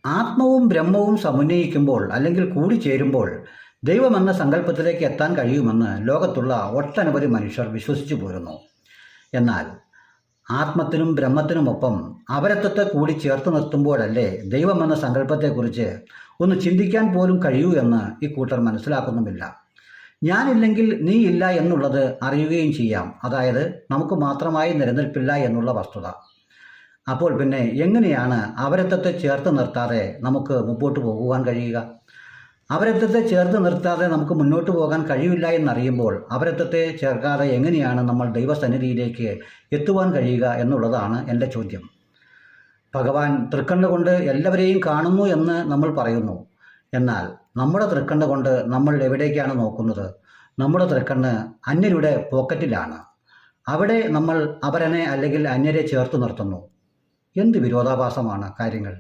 ആത്മവും ബ്രഹ്മവും സമന്വയിക്കുമ്പോൾ അല്ലെങ്കിൽ കൂടിച്ചേരുമ്പോൾ ദൈവമെന്ന സങ്കല്പത്തിലേക്ക് എത്താൻ കഴിയുമെന്ന് ലോകത്തുള്ള ഒട്ടനവധി മനുഷ്യർ വിശ്വസിച്ചു പോരുന്നു. എന്നാൽ ആത്മത്തിനും ബ്രഹ്മത്തിനുമൊപ്പം അപരത്വത്തെ കൂടി ചേർത്ത് നിർത്തുമ്പോഴല്ലേ ദൈവമെന്ന സങ്കല്പത്തെക്കുറിച്ച് ഒന്ന് ചിന്തിക്കാൻ പോലും കഴിയൂ എന്ന് ഇക്കൂട്ടർ മനസ്സിലാക്കുന്നുമില്ല. ഞാനില്ലെങ്കിൽ നീ ഇല്ല എന്നുള്ളത് അറിയുകയും ചെയ്യാം. അതായത് നമുക്ക് മാത്രമായി നിലനിൽപ്പില്ല എന്നുള്ള വസ്തുത. അപ്പോൾ പിന്നെ എങ്ങനെയാണ് അപരത്വത്തെ ചേർത്ത് നിർത്താതെ നമുക്ക് മുമ്പോട്ട് പോകുവാൻ കഴിയുക? അപരത്വത്തെ ചേർത്ത് നിർത്താതെ നമുക്ക് മുന്നോട്ട് പോകാൻ കഴിയില്ല എന്നറിയുമ്പോൾ അപരത്വത്തെ ചേർക്കാതെ എങ്ങനെയാണ് നമ്മൾ ദൈവസന്നിധിയിലേക്ക് എത്തുവാൻ കഴിയുക എന്നുള്ളതാണ് എൻ്റെ ചോദ്യം. ഭഗവാൻ തൃക്കണ്ണ് കൊണ്ട് എല്ലാവരെയും കാണുന്നു എന്ന് നമ്മൾ പറയുന്നു. എന്നാൽ നമ്മുടെ തൃക്കണ്ണ് കൊണ്ട് നമ്മൾ എവിടേക്കാണ് നോക്കുന്നത്? നമ്മുടെ തൃക്കണ്ണ് അന്യരുടെ പോക്കറ്റിലാണ്. അവിടെ നമ്മൾ അപരനെ അല്ലെങ്കിൽ അന്യരെ ചേർത്ത് നിർത്തുന്നു. എന്ത് വിരോധാഭാസമാണ് കാര്യങ്ങൾ!